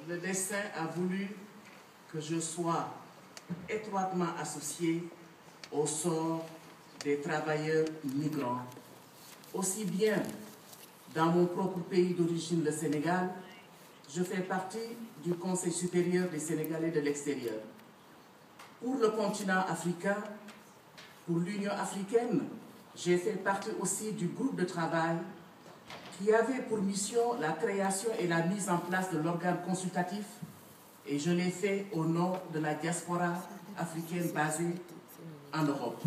le destin a voulu que je sois étroitement associé au sort des travailleurs migrants, aussi bien dans mon propre pays d'origine, le Sénégal. Je fais partie du Conseil supérieur des Sénégalais de l'extérieur. Pour le continent africain, pour l'Union africaine, j'ai fait partie aussi du groupe de travail qui avait pour mission la création et la mise en place de l'organe consultatif, et je l'ai fait au nom de la diaspora africaine basée en Europe.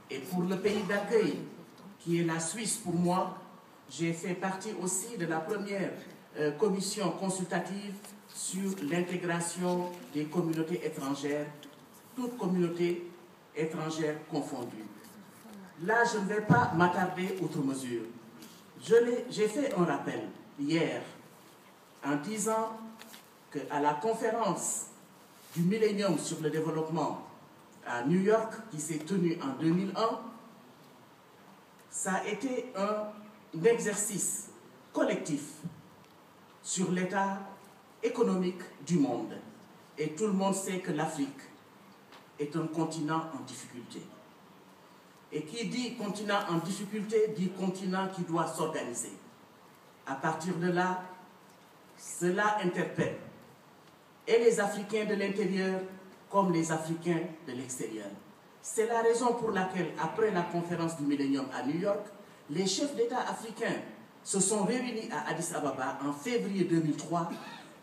Et pour le pays d'accueil, qui est la Suisse pour moi, j'ai fait partie aussi de la première commission consultative sur l'intégration des communautés étrangères, toutes communautés étrangères confondues. Là, je ne vais pas m'attarder outre mesure. J'ai fait un rappel hier en disant qu'à la conférence du Millennium sur le développement à New York, qui s'est tenue en 2001, ça a été un exercice collectif sur l'état économique du monde. Et tout le monde sait que l'Afrique est un continent en difficulté. Et qui dit continent en difficulté, dit continent qui doit s'organiser. À partir de là, cela interpelle et les Africains de l'intérieur comme les Africains de l'extérieur. C'est la raison pour laquelle, après la conférence du Millennium à New York, les chefs d'État africains se sont réunis à Addis Ababa en février 2003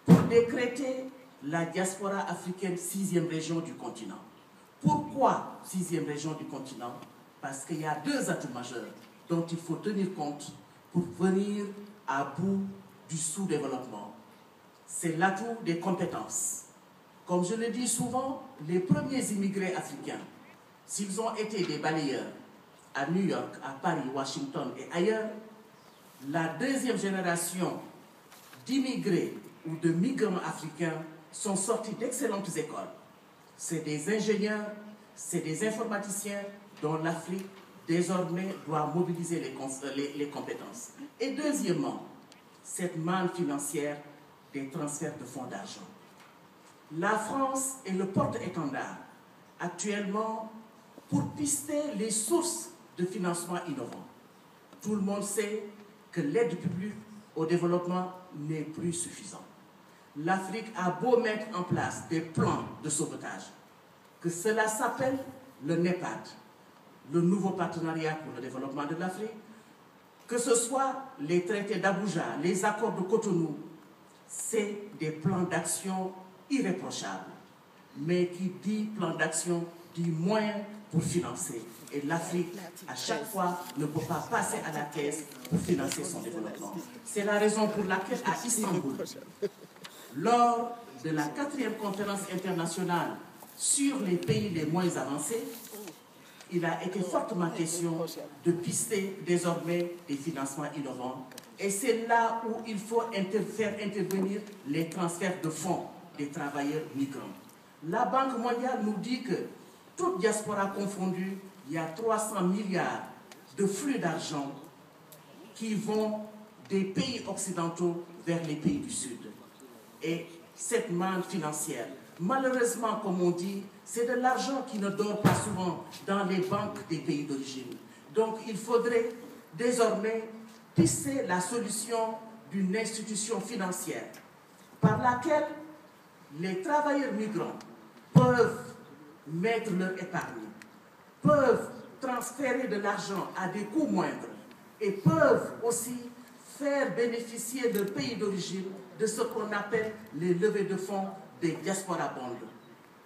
pour décréter la diaspora africaine 6e région du continent. Pourquoi 6e région du continent? Parce qu'il y a deux atouts majeurs dont il faut tenir compte pour venir à bout du sous-développement. C'est l'atout des compétences. Comme je le dis souvent, les premiers immigrés africains, s'ils ont été des balayeurs à New York, à Paris, Washington et ailleurs, la deuxième génération d'immigrés ou de migrants africains sont sortis d'excellentes écoles. C'est des ingénieurs, c'est des informaticiens dont l'Afrique désormais doit mobiliser les compétences. Et deuxièmement, cette manne financière des transferts de fonds d'argent. La France est le porte-étendard actuellement pour pister les sources de financement innovants. Tout le monde sait que l'aide publique au développement n'est plus suffisante. L'Afrique a beau mettre en place des plans de sauvetage, que cela s'appelle le NEPAD, le nouveau partenariat pour le développement de l'Afrique, que ce soit les traités d'Abuja, les accords de Cotonou, c'est des plans d'action irréprochables. Mais qui dit plan d'action dit moyen pour financer. Et l'Afrique, à chaque fois, ne peut pas passer à la caisse pour financer son développement. C'est la raison pour laquelle à Istanbul, lors de la 4e conférence internationale sur les pays les moins avancés, il a été fortement question de pister désormais des financements innovants. Et c'est là où il faut faire intervenir les transferts de fonds des travailleurs migrants. La Banque mondiale nous dit que, toute diaspora confondue, il y a 300 milliards de flux d'argent qui vont des pays occidentaux vers les pays du Sud. Et cette manne financière, malheureusement, comme on dit, c'est de l'argent qui ne dort pas souvent dans les banques des pays d'origine. Donc il faudrait désormais pisser la solution d'une institution financière par laquelle les travailleurs migrants peuvent mettre leur épargne, peuvent transférer de l'argent à des coûts moindres et peuvent aussi faire bénéficier leur pays d'origine de ce qu'on appelle les levées de fonds des diaspora bonds.